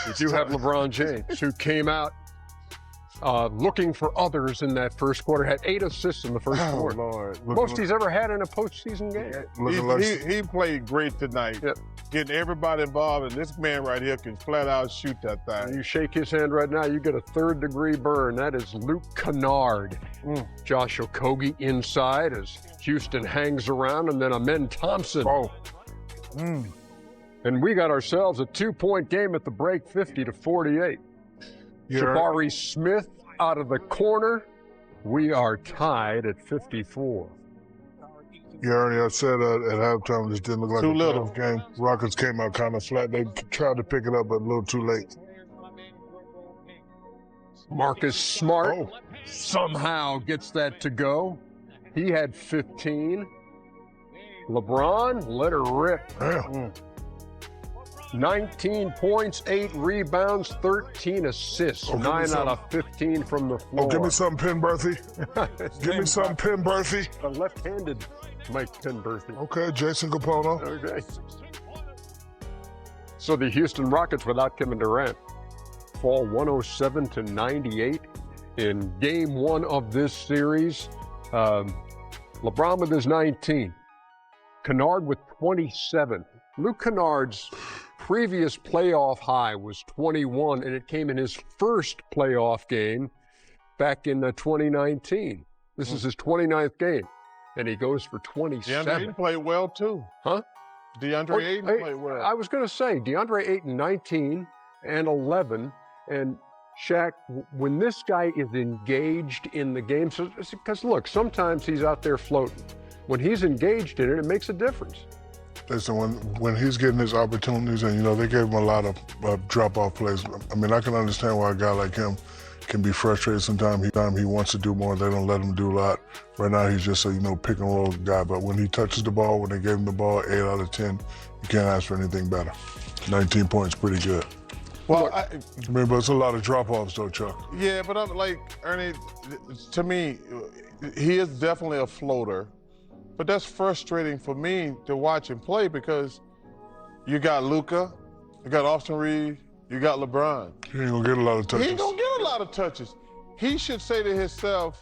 You do have LeBron James, who came out looking for others in that first quarter, had 8 assists in the first quarter. Lord. Most he's ever had in a postseason game. He played great tonight. Yep. Getting everybody involved, and this man right here can flat out shoot that thing. You shake his hand right now, you get a third-degree burn. That is Luke Kennard. Josh Okogie inside as Houston hangs around, and then Amen Thompson. And we got ourselves a 2-point game at the break, 50-48. Jabari Smith out of the corner. We are tied at 54. Yeah, Ernie, I said at halftime this didn't look like Too a little. playoff game. Rockets came out kind of flat. They tried to pick it up, but a little too late. Marcus Smart somehow gets that to go. He had 15. LeBron let her rip. 19 points, 8 rebounds, 13 assists, 9 out of 15 from the floor. Oh, give me something, Penberthy. Give me something, Penberthy. A left-handed Mike Penberthy. Okay, Jason Capono. Okay. So the Houston Rockets without Kevin Durant fall 107-98 in game 1 of this series. LeBron with his 19. Kennard with 27. Luke Kennard's previous playoff high was 21, and it came in his first playoff game back in 2019. This is his 29th game, and he goes for 27. DeAndre Ayton played well, too. Huh? DeAndre Ayton played well. I was going to say, DeAndre Ayton, 19 and 11, and Shaq, when this guy is engaged in the game, because look, sometimes he's out there floating. When he's engaged in it, it makes a difference. Listen, when he's getting his opportunities, and, you know, they gave him a lot of drop-off plays. I mean, I can understand why a guy like him can be frustrated sometimes. He wants to do more. They don't let him do a lot. Right now, he's just a, pick and roll guy. But when he touches the ball, when they gave him the ball, 8 out of 10, you can't ask for anything better. 19 points, pretty good. Well, but it's a lot of drop-offs, though, Chuck. Yeah, but I'm like, Ernie, to me, he is definitely a floater. But that's frustrating for me to watch him play because you got Luka, you got Austin Reeves, you got LeBron. He ain't gonna get a lot of touches. He ain't gonna get a lot of touches. He should say to himself,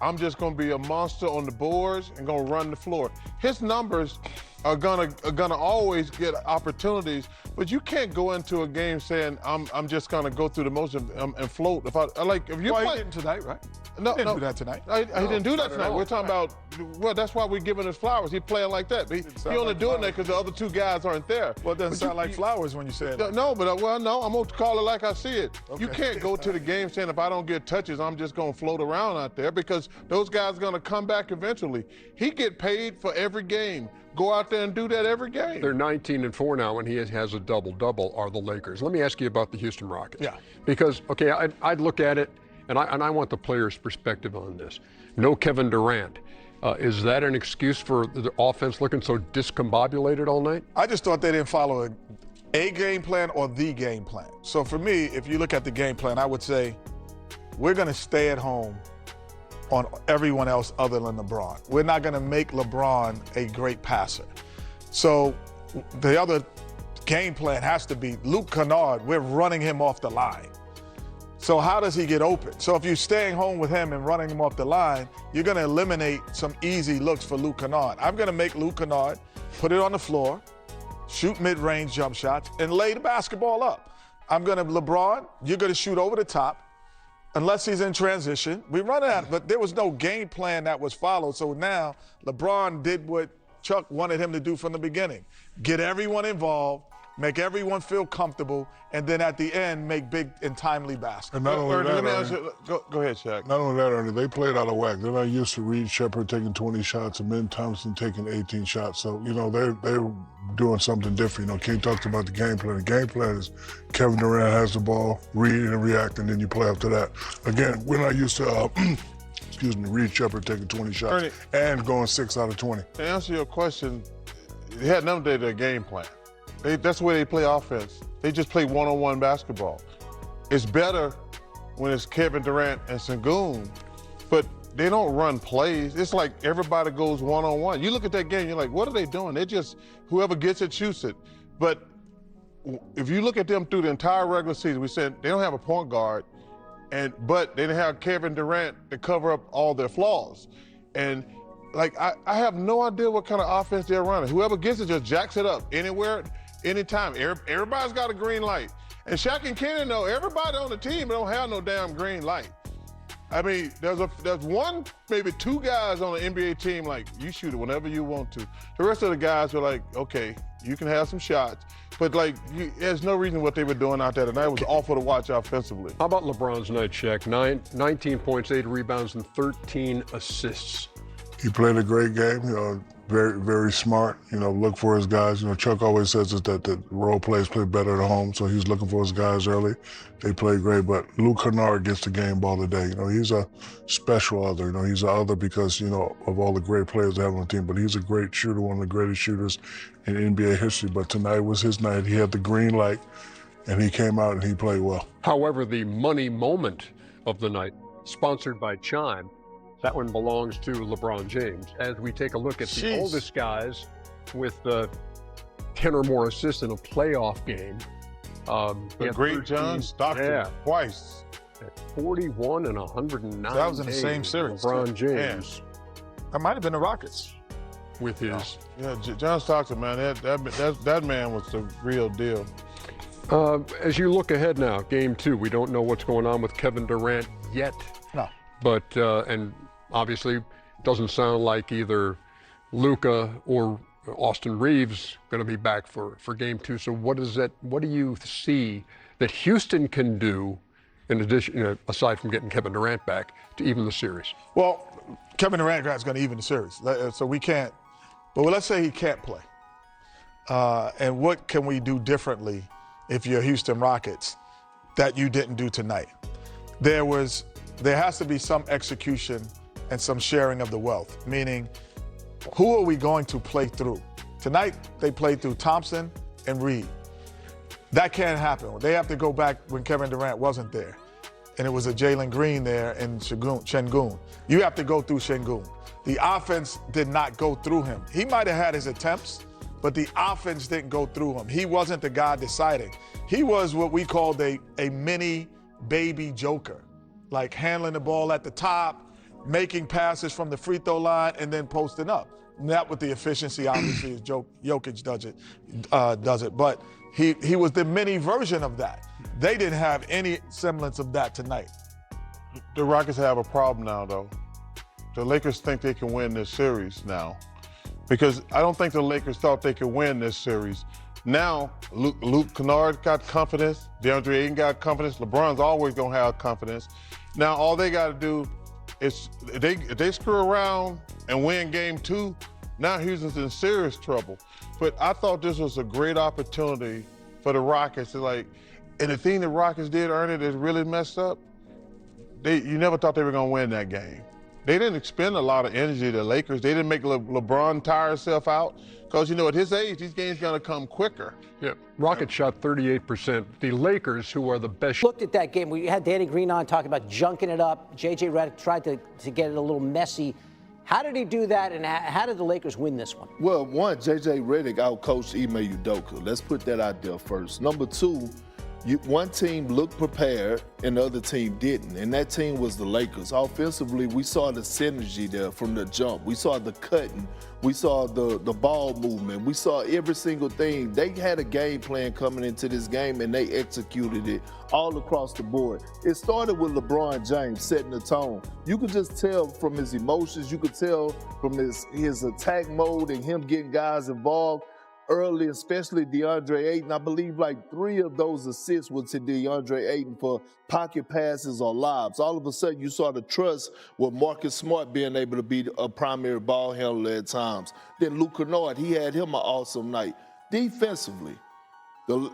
I'm just gonna be a monster on the boards and gonna run the floor. His numbers are gonna always get opportunities, but you can't go into a game saying I'm just gonna go through the motion and float. If you Well, play he didn't tonight, right? No, He didn't do that tonight. He didn't do that tonight. We're talking about, well, that's why we're giving us flowers. He's playing like that. He only doing that because the other 2 guys aren't there. Well, it doesn't sound like flowers when you say it. No, but I'm gonna call it like I see it. Okay. You can't go to the game saying if I don't get touches, I'm just gonna float around out there because those guys are gonna come back eventually. He get paid for every game. Go out there and do that every game. They're 19-4 now when he has a double-double, are the Lakers. Let me ask you about the Houston Rockets. Yeah. Because, okay, I'd look at it, and I want the player's perspective on this. No Kevin Durant. Is that an excuse for the offense looking so discombobulated all night? I just thought they didn't follow a game plan or the game plan. So for me, if you look at the game plan, I would say we're going to stay at home on everyone else other than LeBron. We're not going to make LeBron a great passer. So the other game plan has to be Luke Kennard. We're running him off the line. So how does he get open? So if you're staying home with him and running him off the line, you're going to eliminate some easy looks for Luke Kennard. I'm going to make Luke Kennard put it on the floor, shoot mid-range jump shots, and lay the basketball up. LeBron, you're going to shoot over the top. Unless he's in transition, we run out. But there was no game plan that was followed. So now LeBron did what Chuck wanted him to do from the beginning. Get everyone involved, make everyone feel comfortable, and then at the end, make big and timely baskets. And not only that, go ahead, Shaq. Not only that, Ernie, they played out of whack. They're not used to Reed Shepard taking 20 shots and Amen Thompson taking 18 shots. So, they're doing something different. King talked about the game plan. The game plan is Kevin Durant has the ball, read and react, and then you play after that. Again, we're not used to, Reed Shepard taking 20 shots Ernie, and going 6 out of 20. To answer your question, it had nothing to do with their game plan. That's the way they play offense. They just play one-on-one basketball. It's better when it's Kevin Durant and Sengun, but they don't run plays. It's like everybody goes one-on-one. You look at that game, you're like, what are they doing? They just, whoever gets it, shoots it. But if you look at them through the entire regular season, we said they don't have a point guard, but they didn't have Kevin Durant to cover up all their flaws. And like I have no idea what kind of offense they're running. Whoever gets it just jacks it up anywhere, anytime. Everybody's got a green light. And Shaq and Kennard know everybody on the team don't have no damn green light. I mean, there's one, maybe two guys on the NBA team like, you shoot it whenever you want to. The rest of the guys are like, okay, you can have some shots. But like, there's no reason what they were doing out there tonight. It was awful to watch offensively. How about LeBron's night, Shaq? 19 points, 8 rebounds, and 13 assists. He played a great game, very, very smart. Look for his guys. Chuck always says that the role players play better at home, so he's looking for his guys early. They played great, but Luke Kennard gets the game ball today. He's a special other. He's an other because, of all the great players they have on the team, but he's a great shooter, one of the greatest shooters in NBA history. But tonight was his night. He had the green light, and he came out and he played well. However, the money moment of the night, sponsored by Chime, that one belongs to LeBron James. As we take a look at the oldest guys with 10 or more assists in a playoff game. The great John Stockton, twice. At 41 and 109 That was in the same series. LeBron James. That might have been the Rockets. With his... Yeah, John Stockton, man, that man was the real deal. As you look ahead now, game 2, we don't know what's going on with Kevin Durant yet. No. But, and obviously doesn't sound like either Luka or Austin Reeves going to be back for game 2. So what do you see that Houston can do in addition, aside from getting Kevin Durant back, to even the series? Well, Kevin Durant is going to even the series. So we can't, but let's say he can't play. And what can we do differently if you're Houston Rockets that you didn't do tonight? There has to be some execution and some sharing of the wealth, meaning who are we going to play through? Tonight, they played through Thompson and Reed. That can't happen. They have to go back when Kevin Durant wasn't there, and it was a Jalen Green there and Şengün. You have to go through Şengün. The offense did not go through him. He might have had his attempts, but the offense didn't go through him. He wasn't the guy deciding. He was what we called a mini baby joker, like handling the ball at the top, making passes from the free throw line, and then posting up. Not with the efficiency, obviously, as Jokic does it. But he was the mini version of that. They didn't have any semblance of that tonight. The Rockets have a problem now, though. The Lakers think they can win this series now, because I don't think the Lakers thought they could win this series. Now, Luke Kennard got confidence. DeAndre Ayton got confidence. LeBron's always going to have confidence. Now, all they got to do is, if they screw around and win game 2, now Houston's in serious trouble. But I thought this was a great opportunity for the Rockets to and the thing the Rockets did, Ernie, that really messed up, you never thought they were going to win that game. They didn't expend a lot of energy, the Lakers. They didn't make LeBron tire himself out. Because, at his age, these games going to come quicker. Yeah, Rockets shot 38%. The Lakers, who are the best... Looked at that game. We had Danny Green on talking about junking it up. J.J. Redick tried to get it a little messy. How did he do that, and how did the Lakers win this one? Well, one, J.J. Redick outcoached Ime Udoka. Let's put that out there first. Number 2, one team looked prepared and the other team didn't, and that team was the Lakers. Offensively, we saw the synergy there from the jump. We saw the cutting. We saw the ball movement. We saw every single thing. They had a game plan coming into this game, and they executed it all across the board. It started with LeBron James setting the tone. You could just tell from his emotions. You could tell from his attack mode and him getting guys involved early, especially DeAndre Ayton. I believe 3 of those assists were to DeAndre Ayton for pocket passes or lobs. All of a sudden, you saw the trust with Marcus Smart being able to be a primary ball handler at times. Then Luke Kennard, he had him an awesome night. Defensively,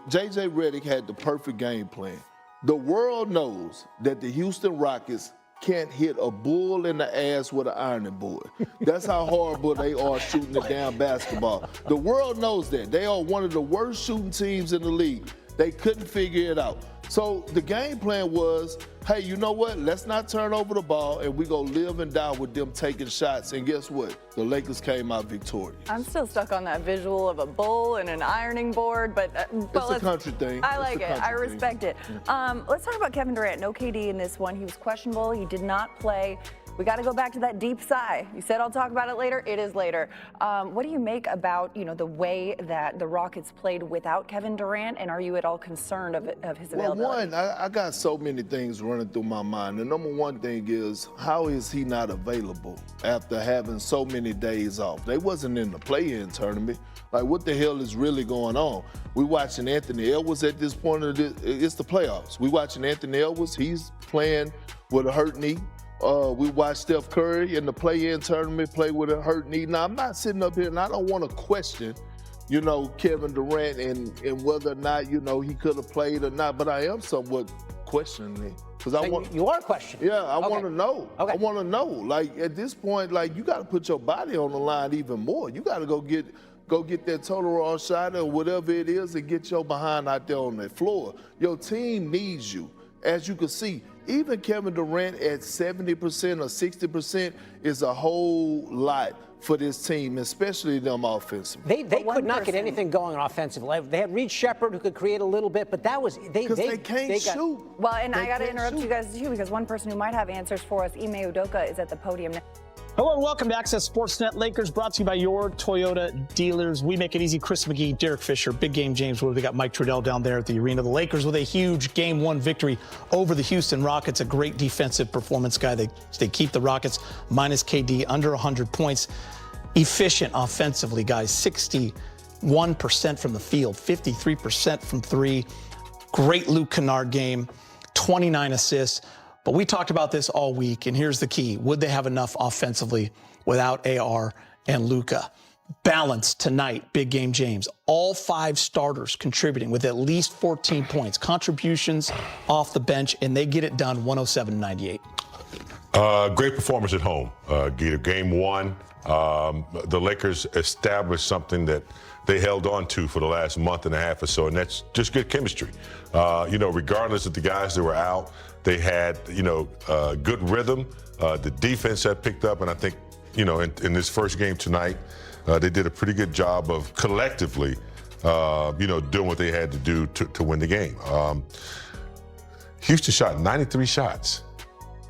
J.J. Redick had the perfect game plan. The world knows that the Houston Rockets can't hit a bull in the ass with an ironing board. That's how horrible they are shooting the damn basketball. The world knows that. They are one of the worst shooting teams in the league. They couldn't figure it out. So the game plan was hey, you know what? Let's not turn over the ball, and we go live and die with them taking shots. And guess what? The Lakers came out victorious. I'm still stuck on that visual of a bull and an ironing board, but it's a country thing. I like it. I respect it. Let's talk about Kevin Durant. No KD in this one. He was questionable. He did not play. We got to go back to that deep sigh. You said I'll talk about it later. It is later. What do you make about the way that the Rockets played without Kevin Durant, and are you at all concerned of his availability? Well, one, I got so many things running through my mind. The number one thing is, how is he not available after having so many days off? They wasn't in the play-in tournament. Like, what the hell is really going on? We watching Anthony Edwards at this point of it's the playoffs. We watching Anthony Edwards. He's playing with a hurt knee. We watched Steph Curry in the play-in tournament play with a hurt knee. Now, I'm not sitting up here, and I don't want to question, Kevin Durant and whether or not, he could have played or not. But I am somewhat questioning it. You are questioning. Yeah, I want to know. Okay. I want to know. Like, at this point, like, you got to put your body on the line even more. You got to go get that total raw shot or whatever it is and get your behind out there on that floor. Your team needs you. As you can see, even Kevin Durant at 70% or 60% is a whole lot for this team, especially them offensively. They could not get anything going offensively. They had Reed Shepard who could create a little bit, but that was they can't shoot. Well, and I got to interrupt you guys too, because one person who might have answers for us, Ime Udoka, is at the podium now. Hello and welcome to Access Sportsnet Lakers, brought to you by your Toyota dealers. We make it easy. Chris McGee, Derek Fisher, Big Game James Wood. We got Mike Trudell down there at the arena. The Lakers with a huge Game 1 victory over the Houston Rockets. A great defensive performance, guy. They keep the Rockets minus KD under 100 points. Efficient offensively, guys. 61% from the field, 53% from three. Great Luke Kennard game, 29 assists. But we talked about this all week, and here's the key. Would they have enough offensively without AR and Luka? Balance tonight, Big Game James. All 5 starters contributing with at least 14 points. Contributions off the bench, and they get it done 107-98. Great performance at home, Gator. Game 1, the Lakers established something that they held on to for the last month and a half or so, and that's just good chemistry. Regardless of the guys that were out, they had, good rhythm. The defense had picked up, and I think, in this first game tonight, they did a pretty good job of collectively, doing what they had to do to win the game. Houston shot 93 shots.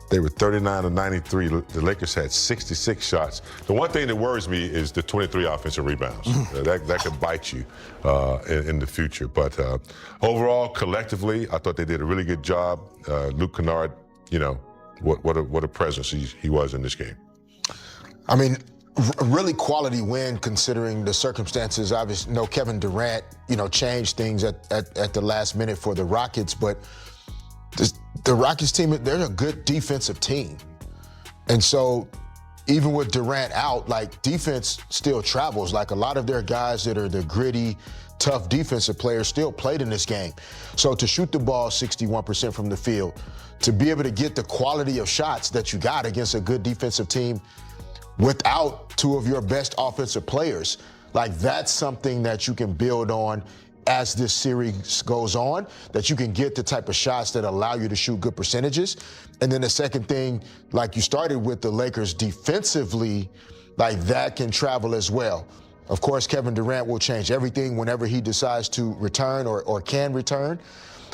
They were 39 of 93. The Lakers had 66 shots. The one thing that worries me is the 23 offensive rebounds. That could bite you in the future. But overall, collectively, I thought they did a really good job. Luke Kennard, what a presence he was in this game. I mean, a really quality win considering the circumstances. Obviously, Kevin Durant, changed things at the last minute for the Rockets, but the Rockets team, they're a good defensive team. And so even with Durant out, defense still travels. A lot of their guys that are the gritty, tough defensive players still played in this game. So to shoot the ball 61% from the field, to be able to get the quality of shots that you got against a good defensive team without 2 of your best offensive players, that's something that you can build on as this series goes on, that you can get the type of shots that allow you to shoot good percentages. And then the second thing, you started with the Lakers defensively, that can travel as well. Of course, Kevin Durant will change everything whenever he decides to return or can return.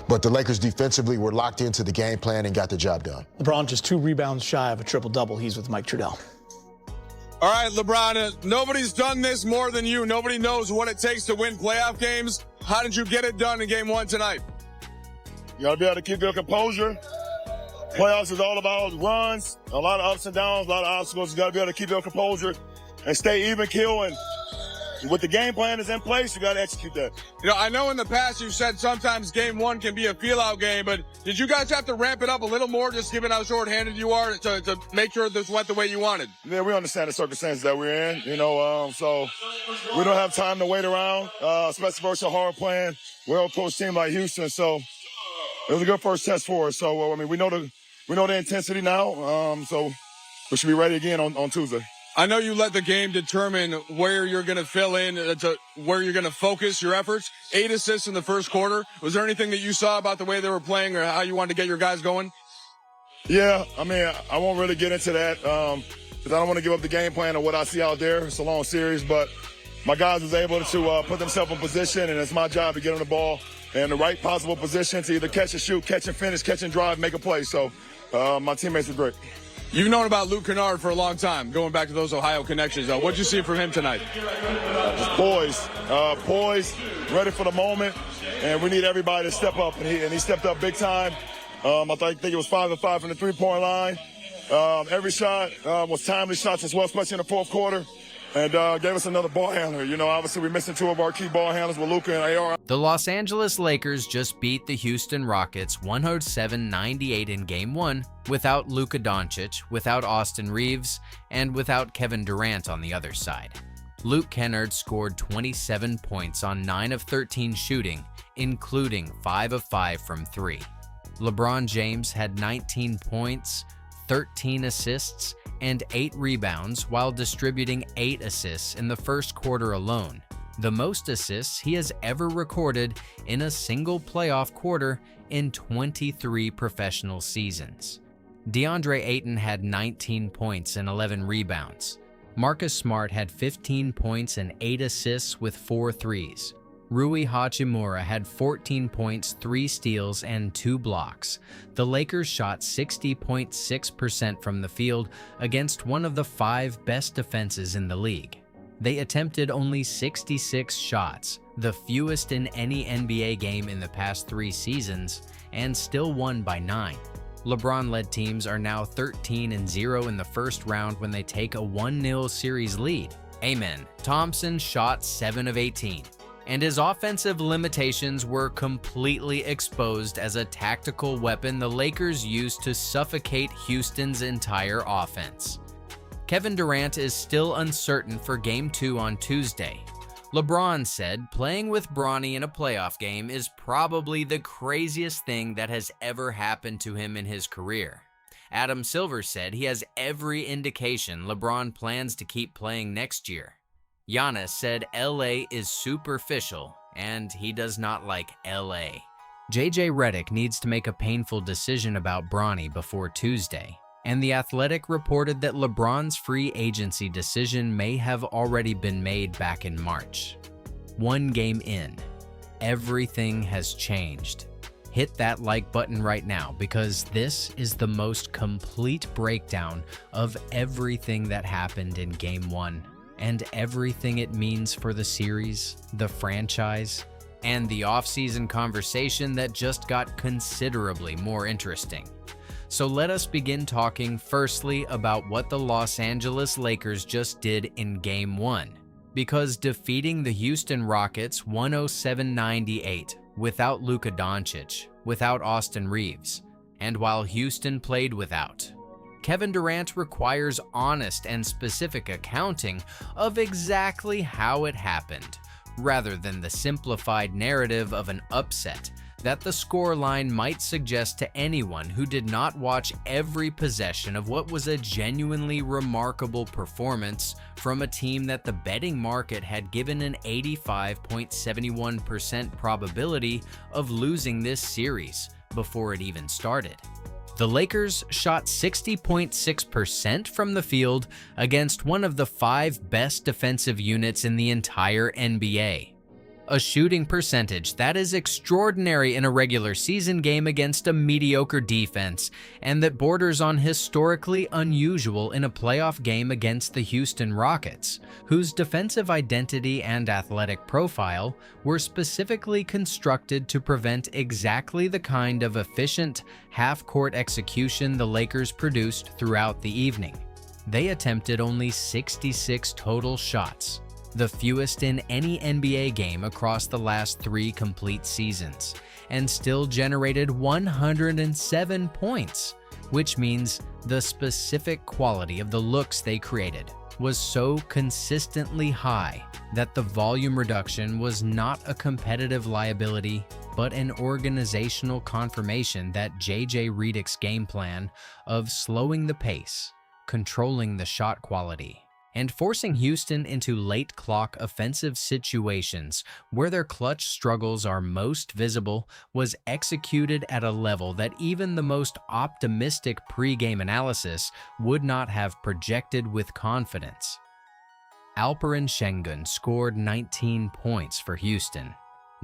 But the Lakers defensively were locked into the game plan and got the job done. LeBron just 2 rebounds shy of a triple-double. He's with Mike Trudell. All right, LeBron, nobody's done this more than you. Nobody knows what it takes to win playoff games. How did you get it done in Game 1 tonight? You got to be able to keep your composure. Playoffs is all about runs, a lot of ups and downs, a lot of obstacles. You got to be able to keep your composure and stay even keel. And with the game plan that's in place, you got to execute that. I know in the past you've said sometimes Game 1 can be a feel-out game, but did you guys have to ramp it up a little more, just given how short-handed you are, to make sure this went the way you wanted? Yeah, we understand the circumstances that we're in, so we don't have time to wait around, especially versus a hard playing, well-coached team like Houston. So it was a good first test for us. So, we know the intensity now, so we should be ready again on Tuesday. I know you let the game determine where you're going to fill in, where you're going to focus your efforts. 8 assists in the first quarter. Was there anything that you saw about the way they were playing or how you wanted to get your guys going? Yeah, I mean, I won't really get into that because I don't want to give up the game plan or what I see out there. It's a long series, but my guys was able to put themselves in position, and it's my job to get them the ball in the right possible position to either catch and shoot, catch and finish, catch and drive, make a play. So my teammates are great. You've known about Luke Kennard for a long time, going back to those Ohio connections. What'd you see from him tonight? Just poised, ready for the moment, and we need everybody to step up, and he stepped up big time. I think it was 5 of 5 from the three-point line. Every shot was timely shots as well, especially in the fourth quarter, and gave us another ball handler. You know, obviously we're missing 2 of our key ball handlers with Luka and AR. The Los Angeles Lakers just beat the Houston Rockets 107-98 in Game 1 without Luka Doncic, without Austin Reeves, and without Kevin Durant on the other side. Luke Kennard scored 27 points on 9 of 13 shooting, including 5 of 5 from 3. LeBron James had 19 points, 13 assists, and 8 rebounds while distributing 8 assists in the first quarter alone, the most assists he has ever recorded in a single playoff quarter in 23 professional seasons. DeAndre Ayton had 19 points and 11 rebounds. Marcus Smart had 15 points and 8 assists with 4 threes. Rui Hachimura had 14 points, 3 steals, and 2 blocks. The Lakers shot 60.6% from the field against one of the 5 best defenses in the league. They attempted only 66 shots, the fewest in any NBA game in the past 3 seasons, and still won by 9. LeBron-led teams are now 13-0 in the first round when they take a 1-0 series lead. Amen. Thompson shot 7 of 18. And his offensive limitations were completely exposed as a tactical weapon the Lakers used to suffocate Houston's entire offense. Kevin Durant is still uncertain for Game 2 on Tuesday. LeBron said playing with Bronny in a playoff game is probably the craziest thing that has ever happened to him in his career. Adam Silver said he has every indication LeBron plans to keep playing next year. Giannis said LA is superficial, and he does not like LA. JJ Redick needs to make a painful decision about Bronny before Tuesday, and The Athletic reported that LeBron's free agency decision may have already been made back in March. 1 game in, everything has changed. Hit that like button right now because this is the most complete breakdown of everything that happened in Game 1. And everything it means for the series, the franchise, and the offseason conversation that just got considerably more interesting. So let us begin talking firstly about what the Los Angeles Lakers just did in Game 1. Because defeating the Houston Rockets 107-98 without Luka Doncic, without Austin Reeves, and while Houston played without Kevin Durant requires honest and specific accounting of exactly how it happened, rather than the simplified narrative of an upset that the scoreline might suggest to anyone who did not watch every possession of what was a genuinely remarkable performance from a team that the betting market had given an 85.71% probability of losing this series before it even started. The Lakers shot 60.6% from the field against one of the 5 best defensive units in the entire NBA. A shooting percentage that is extraordinary in a regular season game against a mediocre defense, and that borders on historically unusual in a playoff game against the Houston Rockets, whose defensive identity and athletic profile were specifically constructed to prevent exactly the kind of efficient, half-court execution the Lakers produced throughout the evening. They attempted only 66 total shots, the fewest in any NBA game across the last 3 complete seasons, and still generated 107 points, which means the specific quality of the looks they created was so consistently high that the volume reduction was not a competitive liability, but an organizational confirmation that JJ Redick's game plan of slowing the pace, controlling the shot quality, and forcing Houston into late clock offensive situations where their clutch struggles are most visible was executed at a level that even the most optimistic pregame analysis would not have projected with confidence. Alperen Şengün scored 19 points for Houston.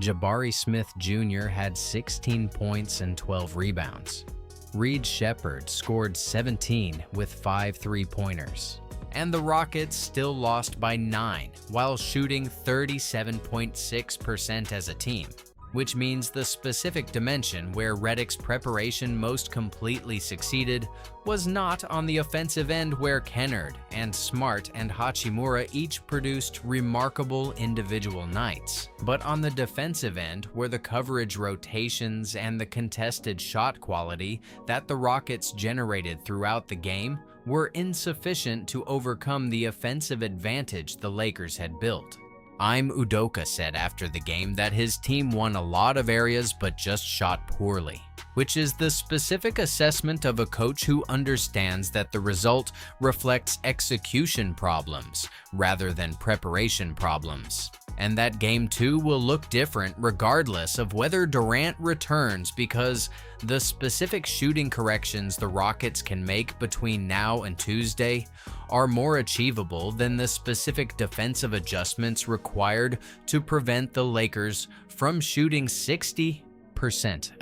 Jabari Smith Jr. had 16 points and 12 rebounds. Reed Shepherd scored 17 with 5 three-pointers. And the Rockets still lost by 9 while shooting 37.6% as a team, which means the specific dimension where Redick's preparation most completely succeeded was not on the offensive end where Kennard and Smart and Hachimura each produced remarkable individual nights, but on the defensive end where the coverage rotations and the contested shot quality that the Rockets generated throughout the game were insufficient to overcome the offensive advantage the Lakers had built. Ime Udoka said after the game that his team won a lot of areas but just shot poorly, which is the specific assessment of a coach who understands that the result reflects execution problems rather than preparation problems, and that Game 2 will look different regardless of whether Durant returns because the specific shooting corrections the Rockets can make between now and Tuesday are more achievable than the specific defensive adjustments required to prevent the Lakers from shooting 60%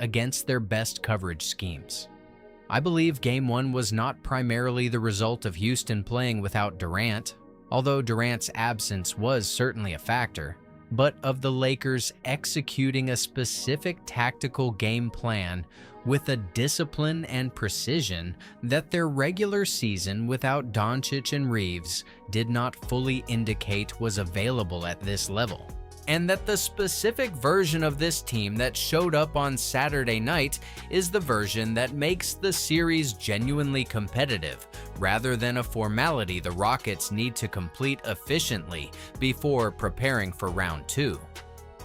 against their best coverage schemes. I believe Game 1 was not primarily the result of Houston playing without Durant, although Durant's absence was certainly a factor, but of the Lakers executing a specific tactical game plan with a discipline and precision that their regular season without Doncic and Reeves did not fully indicate was available at this level. And that the specific version of this team that showed up on Saturday night is the version that makes the series genuinely competitive, rather than a formality the Rockets need to complete efficiently before preparing for round 2.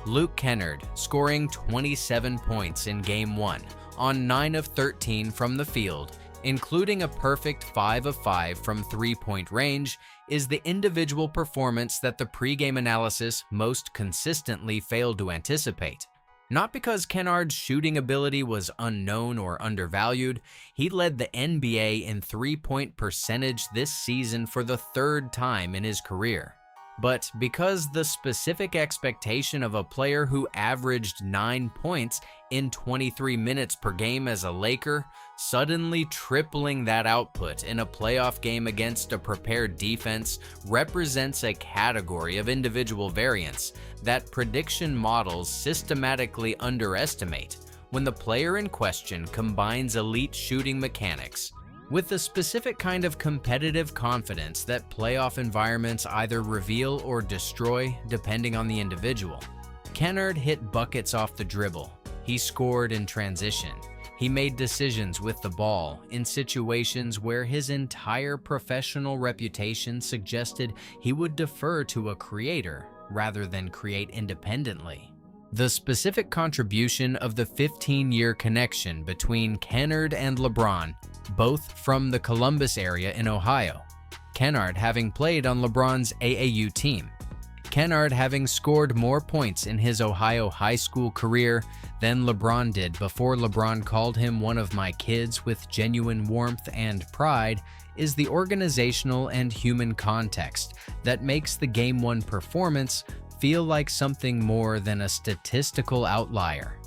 Luke Kennard scoring 27 points in Game 1 on 9 of 13 from the field, including a perfect 5 of 5 from three-point range, is the individual performance that the pregame analysis most consistently failed to anticipate. Not because Kennard's shooting ability was unknown or undervalued, he led the NBA in three-point percentage this season for the 3rd time in his career, but because the specific expectation of a player who averaged 9 points in 23 minutes per game as a Laker, suddenly tripling that output in a playoff game against a prepared defense represents a category of individual variance that prediction models systematically underestimate when the player in question combines elite shooting mechanics with the specific kind of competitive confidence that playoff environments either reveal or destroy depending on the individual. Kennard hit buckets off the dribble. He scored in transition. He made decisions with the ball in situations where his entire professional reputation suggested he would defer to a creator rather than create independently. The specific contribution of the 15-year connection between Kennard and LeBron, both from the Columbus area in Ohio, Kennard having played on LeBron's AAU team, Kennard having scored more points in his Ohio high school career than LeBron did before LeBron called him one of my kids with genuine warmth and pride, is the organizational and human context that makes the Game 1 performance feel like something more than a statistical outlier.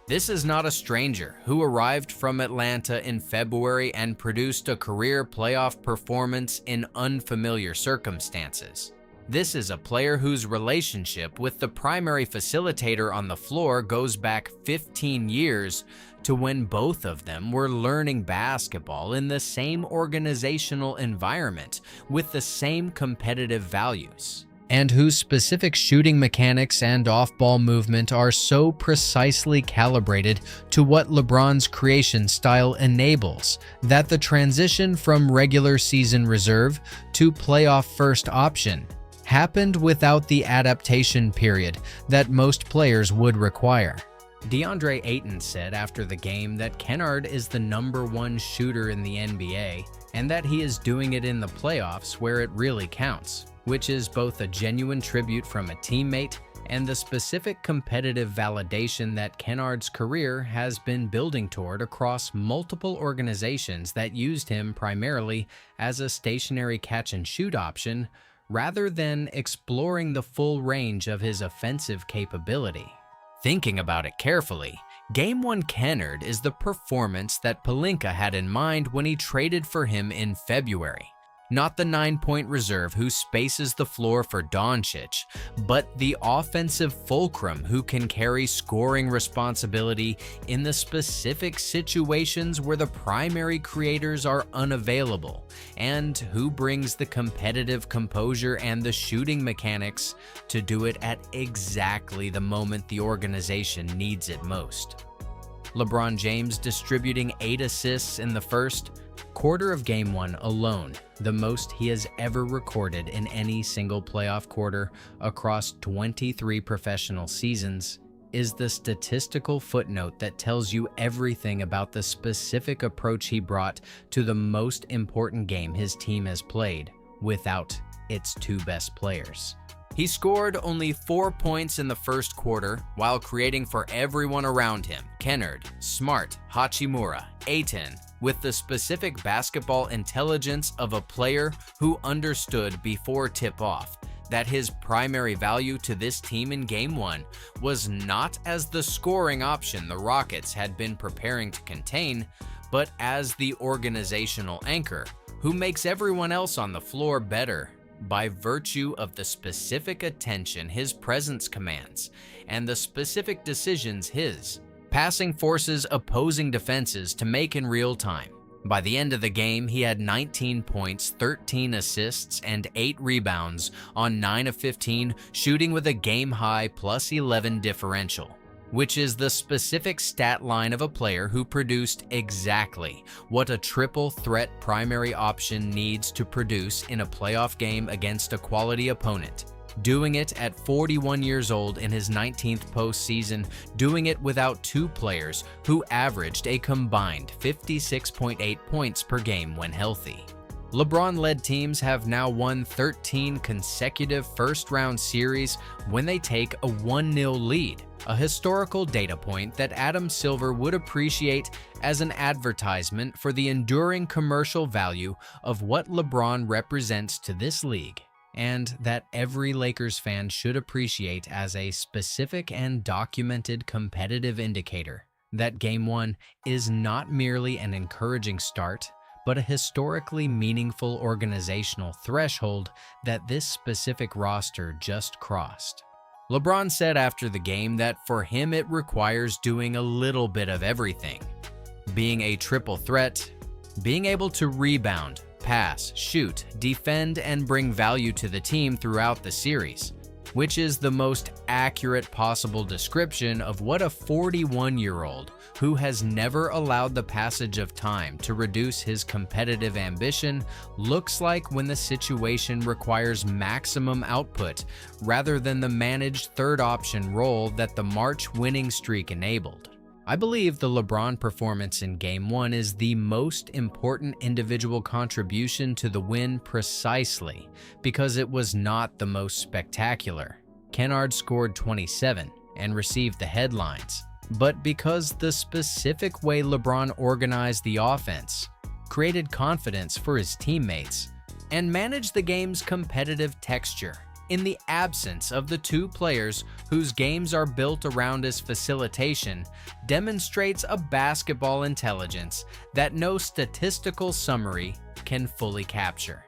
This is not a stranger who arrived from Atlanta in February and produced a career playoff performance in unfamiliar circumstances. This is a player whose relationship with the primary facilitator on the floor goes back 15 years to when both of them were learning basketball in the same organizational environment with the same competitive values, and whose specific shooting mechanics and off-ball movement are so precisely calibrated to what LeBron's creation style enables that the transition from regular season reserve to playoff first option happened without the adaptation period that most players would require. DeAndre Ayton said after the game that Kennard is the #1 shooter in the NBA and that he is doing it in the playoffs where it really counts, which is both a genuine tribute from a teammate and the specific competitive validation that Kennard's career has been building toward across multiple organizations that used him primarily as a stationary catch-and-shoot option rather than exploring the full range of his offensive capability. Thinking about it carefully, Game 1 Kennard is the performance that Pelinka had in mind when he traded for him in February. Not the 9-point reserve who spaces the floor for Doncic, but the offensive fulcrum who can carry scoring responsibility in the specific situations where the primary creators are unavailable, and who brings the competitive composure and the shooting mechanics to do it at exactly the moment the organization needs it most. LeBron James distributing 8 assists in the first quarter of Game 1 alone, the most he has ever recorded in any single playoff quarter across 23 professional seasons, is the statistical footnote that tells you everything about the specific approach he brought to the most important game his team has played without its 2 best players. He scored only 4 points in the first quarter while creating for everyone around him: Kennard, Smart, Hachimura, Ayton, with the specific basketball intelligence of a player who understood before tip-off that his primary value to this team in Game 1 was not as the scoring option the Rockets had been preparing to contain, but as the organizational anchor who makes everyone else on the floor better by virtue of the specific attention his presence commands and the specific decisions his passing forces opposing defenses to make in real time. By the end of the game, he had 19 points, 13 assists, and 8 rebounds on 9 of 15, shooting with a game-high +11 differential, which is the specific stat line of a player who produced exactly what a triple threat primary option needs to produce in a playoff game against a quality opponent. Doing it at 41 years old in his 19th postseason, doing it without 2 players who averaged a combined 56.8 points per game when healthy. LeBron-led teams have now won 13 consecutive first-round series when they take a 1-0 lead, a historical data point that Adam Silver would appreciate as an advertisement for the enduring commercial value of what LeBron represents to this league, and that every Lakers fan should appreciate as a specific and documented competitive indicator that Game 1 is not merely an encouraging start, but a historically meaningful organizational threshold that this specific roster just crossed. LeBron said after the game that for him it requires doing a little bit of everything. Being a triple threat, being able to rebound, pass, shoot, defend, and bring value to the team throughout the series, which is the most accurate possible description of what a 41-year-old who has never allowed the passage of time to reduce his competitive ambition looks like when the situation requires maximum output rather than the managed third option role that the March winning streak enabled. I believe the LeBron performance in Game 1 is the most important individual contribution to the win precisely because it was not the most spectacular. Kennard scored 27 and received the headlines, but because the specific way LeBron organized the offense, created confidence for his teammates, and managed the game's competitive texture in the absence of the 2 players whose games are built around his facilitation, demonstrates a basketball intelligence that no statistical summary can fully capture.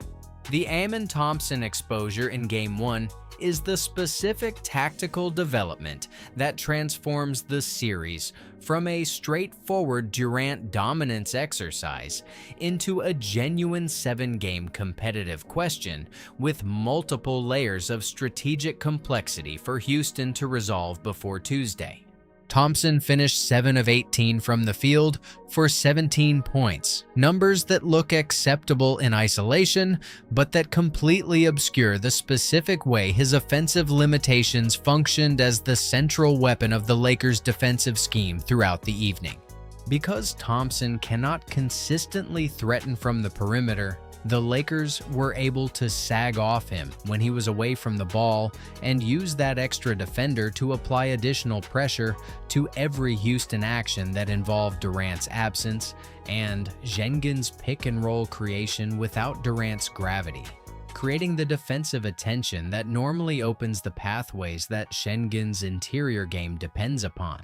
The Amen Thompson exposure in Game 1 is the specific tactical development that transforms the series from a straightforward Durant dominance exercise into a genuine 7-game competitive question with multiple layers of strategic complexity for Houston to resolve before Tuesday. Thompson finished 7 of 18 from the field for 17 points, numbers that look acceptable in isolation, but that completely obscure the specific way his offensive limitations functioned as the central weapon of the Lakers' defensive scheme throughout the evening. Because Thompson cannot consistently threaten from the perimeter, the Lakers were able to sag off him when he was away from the ball and use that extra defender to apply additional pressure to every Houston action that involved Durant's absence and Schengen's pick-and-roll creation without Durant's gravity, creating the defensive attention that normally opens the pathways that Schengen's interior game depends upon.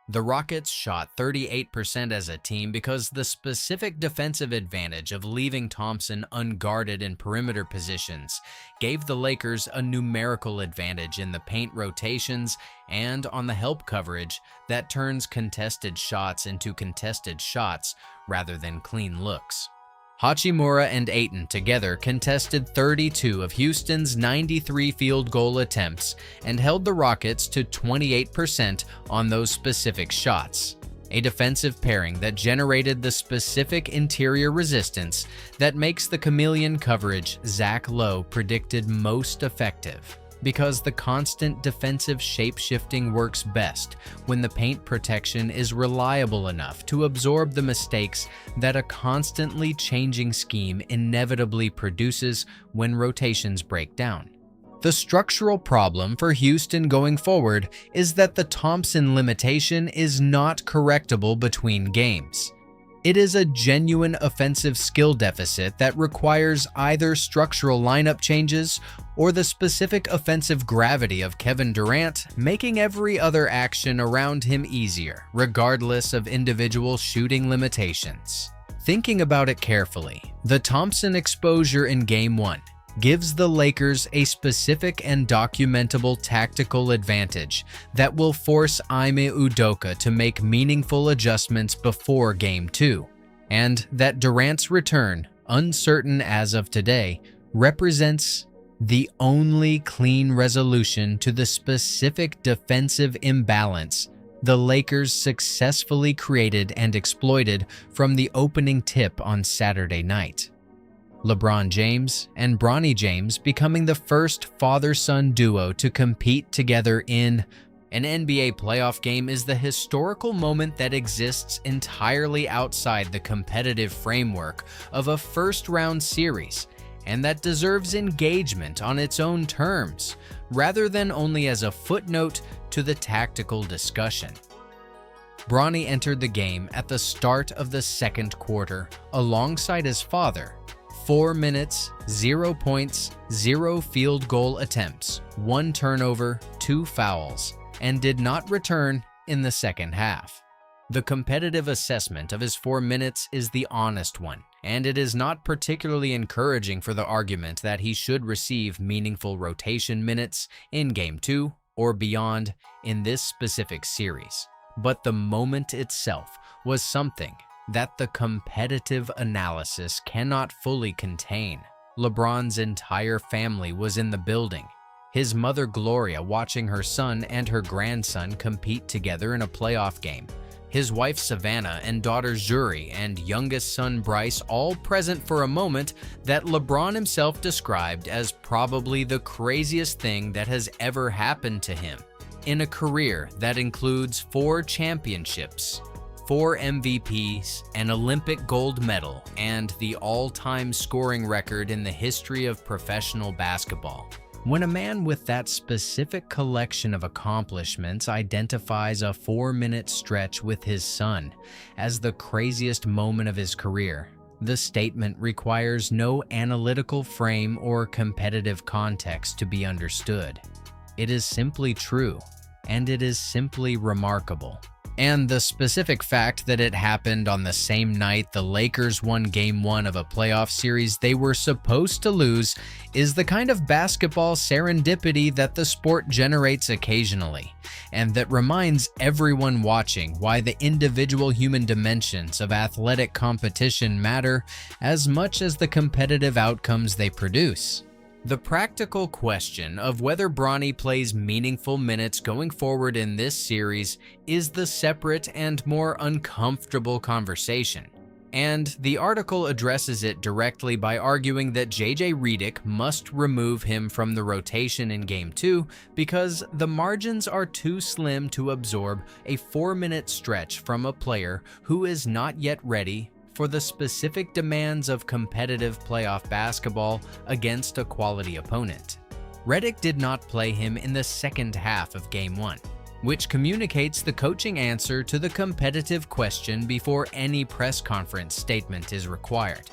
The Rockets shot 38% as a team because the specific defensive advantage of leaving Thompson unguarded in perimeter positions gave the Lakers a numerical advantage in the paint rotations and on the help coverage that turns contested shots into contested shots rather than clean looks. Hachimura and Ayton together contested 32 of Houston's 93 field goal attempts and held the Rockets to 28% on those specific shots, a defensive pairing that generated the specific interior resistance that makes the chameleon coverage Zach Lowe predicted most effective. Because the constant defensive shape-shifting works best when the paint protection is reliable enough to absorb the mistakes that a constantly changing scheme inevitably produces when rotations break down. The structural problem for Houston going forward is that the Thompson limitation is not correctable between games. It is a genuine offensive skill deficit that requires either structural lineup changes or the specific offensive gravity of Kevin Durant, making every other action around him easier, regardless of individual shooting limitations. Thinking about it carefully, the Thompson exposure in Game 1 gives the Lakers a specific and documentable tactical advantage that will force Ime Udoka to make meaningful adjustments before Game 2, and that Durant's return, uncertain as of today, represents the only clean resolution to the specific defensive imbalance the Lakers successfully created and exploited from the opening tip on Saturday night. LeBron James and Bronny James becoming the first father-son duo to compete together in an NBA playoff game is the historical moment that exists entirely outside the competitive framework of a first-round series, and that deserves engagement on its own terms, rather than only as a footnote to the tactical discussion. Bronny entered the game at the start of the second quarter alongside his father. 4 minutes, 0 points, 0 field goal attempts, 1 turnover, 2 fouls, and did not return in the second half. The competitive assessment of his 4 minutes is the honest one, and it is not particularly encouraging for the argument that he should receive meaningful rotation minutes in Game 2 or beyond in this specific series. But the moment itself was something that the competitive analysis cannot fully contain. LeBron's entire family was in the building. His mother Gloria watching her son and her grandson compete together in a playoff game. His wife Savannah and daughter Zuri and youngest son Bryce all present for a moment that LeBron himself described as probably the craziest thing that has ever happened to him in a career that includes 4 championships, 4 MVPs, an Olympic gold medal, and the all-time scoring record in the history of professional basketball. When a man with that specific collection of accomplishments identifies a 4-minute stretch with his son as the craziest moment of his career, the statement requires no analytical frame or competitive context to be understood. It is simply true, and it is simply remarkable. And the specific fact that it happened on the same night the Lakers won Game 1 of a playoff series they were supposed to lose is the kind of basketball serendipity that the sport generates occasionally, and that reminds everyone watching why the individual human dimensions of athletic competition matter as much as the competitive outcomes they produce. The practical question of whether Bronny plays meaningful minutes going forward in this series is the separate and more uncomfortable conversation. And the article addresses it directly by arguing that JJ Redick must remove him from the rotation in Game 2 because the margins are too slim to absorb a 4-minute stretch from a player who is not yet ready for the specific demands of competitive playoff basketball against a quality opponent. Redick did not play him in the second half of Game 1, which communicates the coaching answer to the competitive question before any press conference statement is required.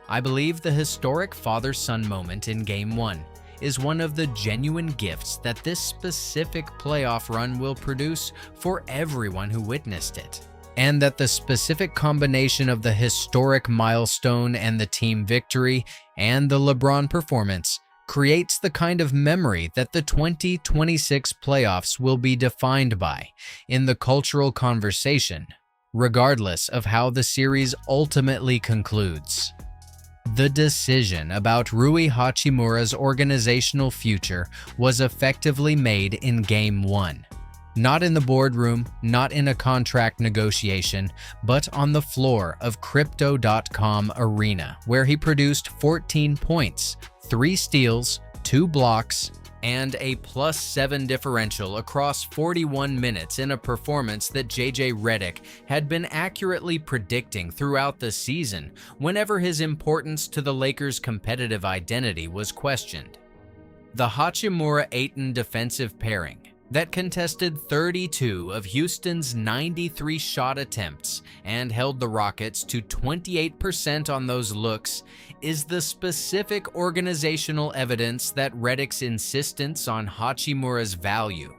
I believe the historic father-son moment in Game 1 is one of the genuine gifts that this specific playoff run will produce for everyone who witnessed it, and that the specific combination of the historic milestone and the team victory and the LeBron performance creates the kind of memory that the 2026 playoffs will be defined by in the cultural conversation, regardless of how the series ultimately concludes. The decision about Rui Hachimura's organizational future was effectively made in Game 1. Not in the boardroom, not in a contract negotiation, but on the floor of Crypto.com Arena, where he produced 14 points, 3 steals, 2 blocks, and a +7 differential across 41 minutes in a performance that JJ Redick had been accurately predicting throughout the season whenever his importance to the Lakers' competitive identity was questioned. The Hachimura-Ayton defensive pairing that contested 32 of Houston's 93 shot attempts and held the Rockets to 28% on those looks is the specific organizational evidence that Redick's insistence on Hachimura's value,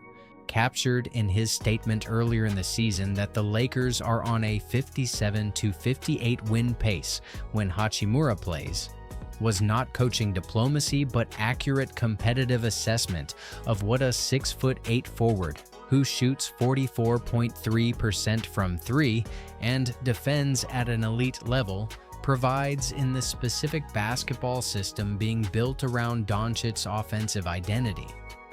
captured in his statement earlier in the season that the Lakers are on a 57-58 win pace when Hachimura plays, was not coaching diplomacy but accurate competitive assessment of what a 6'8" forward who shoots 44.3% from 3 and defends at an elite level provides in the specific basketball system being built around Doncic's offensive identity.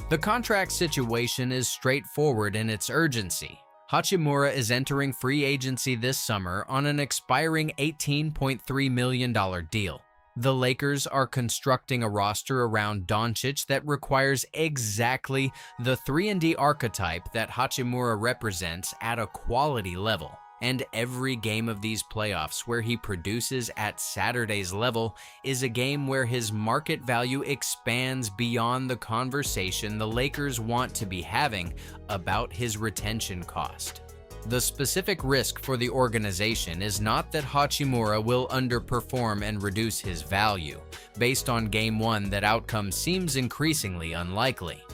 The contract situation is straightforward in its urgency. Hachimura is entering free agency this summer on an expiring $18.3 million deal. The Lakers are constructing a roster around Doncic that requires exactly the 3-and-D archetype that Hachimura represents at a quality level. And every game of these playoffs where he produces at Saturday's level is a game where his market value expands beyond the conversation the Lakers want to be having about his retention cost. The specific risk for the organization is not that Hachimura will underperform and reduce his value. Based on Game 1, that outcome seems increasingly unlikely,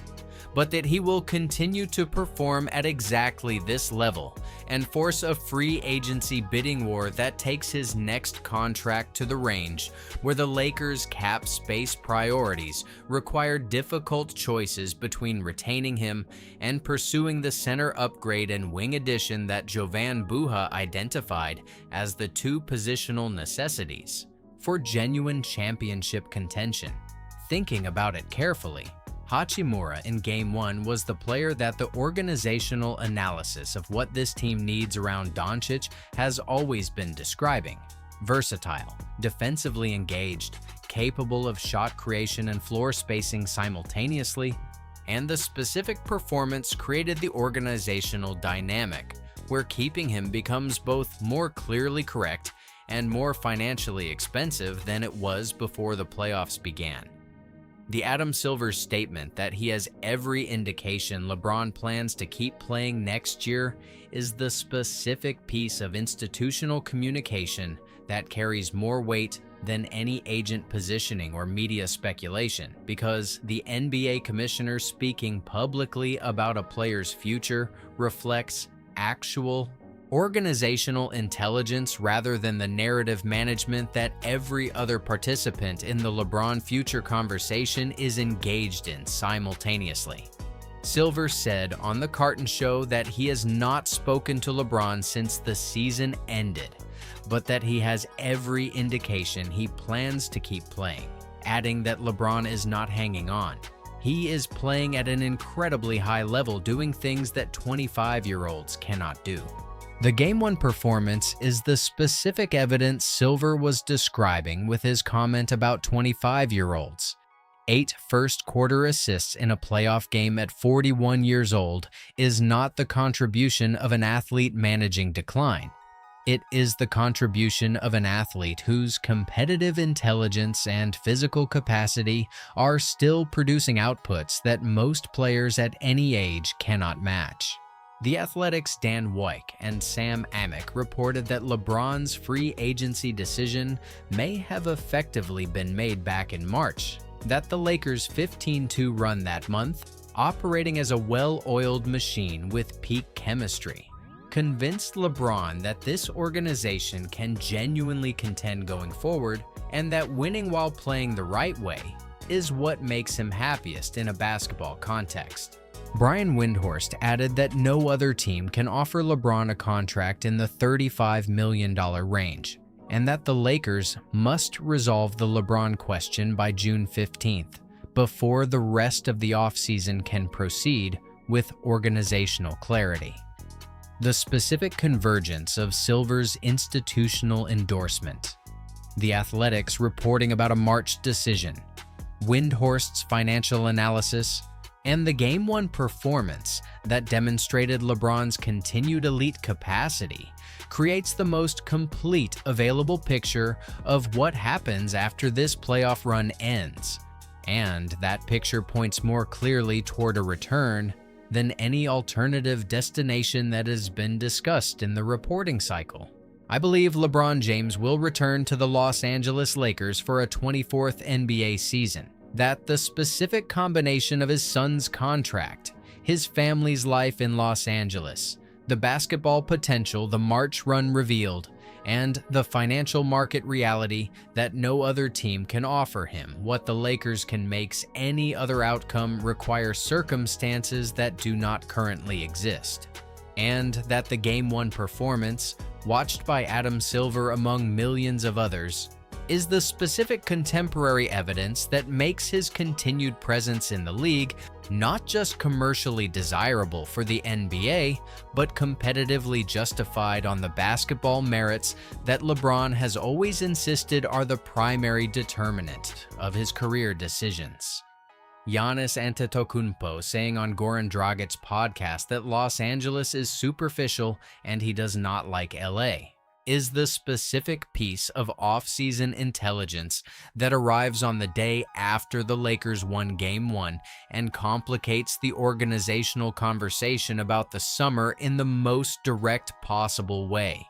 but that he will continue to perform at exactly this level and force a free agency bidding war that takes his next contract to the range where the Lakers' cap space priorities require difficult choices between retaining him and pursuing the center upgrade and wing addition that Jovan Buha identified as the 2 positional necessities for genuine championship contention. Thinking about it carefully, Hachimura in Game 1 was the player that the organizational analysis of what this team needs around Doncic has always been describing. Versatile, defensively engaged, capable of shot creation and floor spacing simultaneously, and the specific performance created the organizational dynamic, where keeping him becomes both more clearly correct and more financially expensive than it was before the playoffs began. The Adam Silver statement that he has every indication LeBron plans to keep playing next year is the specific piece of institutional communication that carries more weight than any agent positioning or media speculation, because the NBA commissioner speaking publicly about a player's future reflects actual organizational intelligence rather than the narrative management that every other participant in the LeBron future conversation is engaged in simultaneously. Silver said on The Carton Show that he has not spoken to LeBron since the season ended, but that he has every indication he plans to keep playing. adding that LeBron is not hanging on. He is playing at an incredibly high level, doing things that 25-year-olds cannot do. The Game 1 performance is the specific evidence Silver was describing with his comment about 25-year-olds. 8 first-quarter assists in a playoff game at 41 years old is not the contribution of an athlete managing decline. It is the contribution of an athlete whose competitive intelligence and physical capacity are still producing outputs that most players at any age cannot match. The Athletic's Dan Wyke and Sam Amick reported that LeBron's free agency decision may have effectively been made back in March, that the Lakers' 15-2 run that month, operating as a well-oiled machine with peak chemistry, convinced LeBron that this organization can genuinely contend going forward and that winning while playing the right way is what makes him happiest in a basketball context. Brian Windhorst added that no other team can offer LeBron a contract in the $35 million range, and that the Lakers must resolve the LeBron question by June 15th, before the rest of the offseason can proceed with organizational clarity. The specific convergence of Silver's institutional endorsement, The Athletic's reporting about a March decision, Windhorst's financial analysis, and the Game 1 performance that demonstrated LeBron's continued elite capacity creates the most complete available picture of what happens after this playoff run ends, and that picture points more clearly toward a return than any alternative destination that has been discussed in the reporting cycle. I believe LeBron James will return to the Los Angeles Lakers for a 24th NBA season, that the specific combination of his son's contract, his family's life in Los Angeles, the basketball potential the March run revealed, and the financial market reality that no other team can offer him what the Lakers can makes any other outcome require circumstances that do not currently exist. And that the Game 1 performance, watched by Adam Silver among millions of others, is the specific contemporary evidence that makes his continued presence in the league not just commercially desirable for the NBA, but competitively justified on the basketball merits that LeBron has always insisted are the primary determinant of his career decisions. Giannis Antetokounmpo saying on Goran Dragic's podcast that Los Angeles is superficial and he does not like LA is the specific piece of off-season intelligence that arrives on the day after the Lakers won Game 1 and complicates the organizational conversation about the summer in the most direct possible way.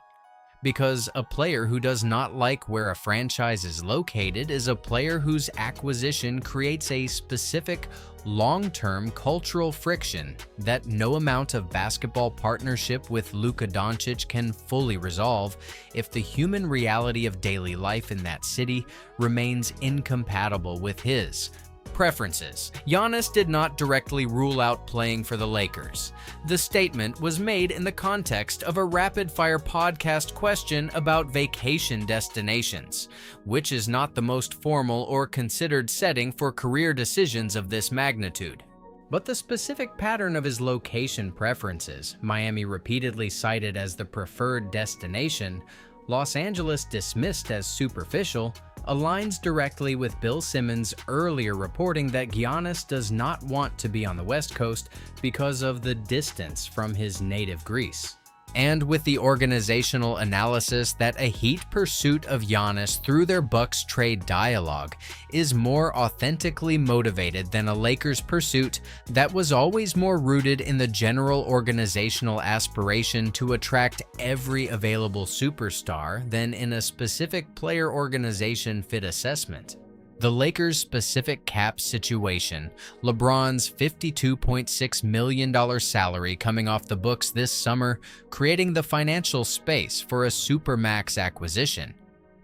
Because a player who does not like where a franchise is located is a player whose acquisition creates a specific long-term cultural friction that no amount of basketball partnership with Luka Doncic can fully resolve if the human reality of daily life in that city remains incompatible with his preferences. Giannis did not directly rule out playing for the Lakers. The statement was made in the context of a rapid-fire podcast question about vacation destinations, which is not the most formal or considered setting for career decisions of this magnitude. But the specific pattern of his location preferences, Miami repeatedly cited as the preferred destination, Los Angeles dismissed as superficial, aligns directly with Bill Simmons' earlier reporting that Giannis does not want to be on the West Coast because of the distance from his native Greece. And with the organizational analysis that a Heat pursuit of Giannis through their Bucks trade dialogue is more authentically motivated than a Lakers pursuit that was always more rooted in the general organizational aspiration to attract every available superstar than in a specific player organization fit assessment. The Lakers' specific cap situation, LeBron's $52.6 million salary coming off the books this summer, creating the financial space for a supermax acquisition,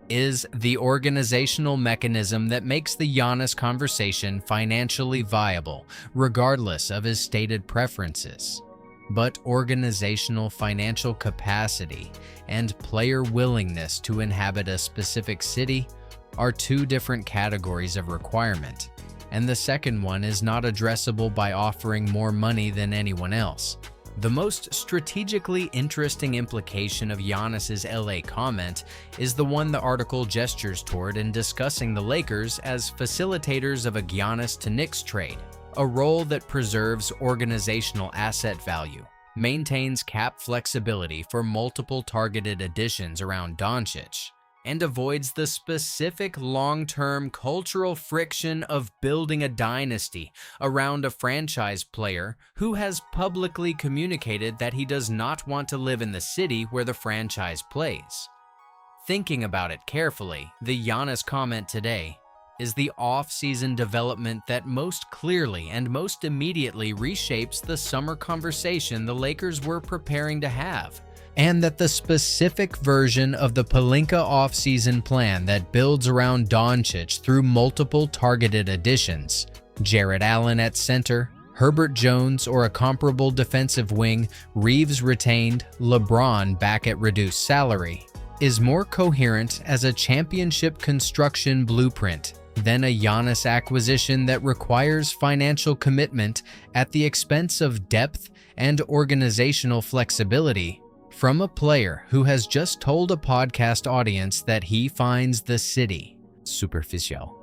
is the organizational mechanism that makes the Giannis conversation financially viable, regardless of his stated preferences. But organizational financial capacity and player willingness to inhabit a specific city are two different categories of requirement, and the second one is not addressable by offering more money than anyone else. The most strategically interesting implication of Giannis's LA comment is the one the article gestures toward in discussing the Lakers as facilitators of a Giannis to Knicks trade, a role that preserves organizational asset value, maintains cap flexibility for multiple targeted additions around Doncic, and avoids the specific long-term cultural friction of building a dynasty around a franchise player who has publicly communicated that he does not want to live in the city where the franchise plays. Thinking about it carefully, the Giannis comment today is the off-season development that most clearly and most immediately reshapes the summer conversation the Lakers were preparing to have, and that the specific version of the Pelinka offseason plan that builds around Doncic through multiple targeted additions, Jarrett Allen at center, Herbert Jones or a comparable defensive wing, Reeves retained, LeBron back at reduced salary, is more coherent as a championship construction blueprint than a Giannis acquisition that requires financial commitment at the expense of depth and organizational flexibility from a player who has just told a podcast audience that he finds the city superficial.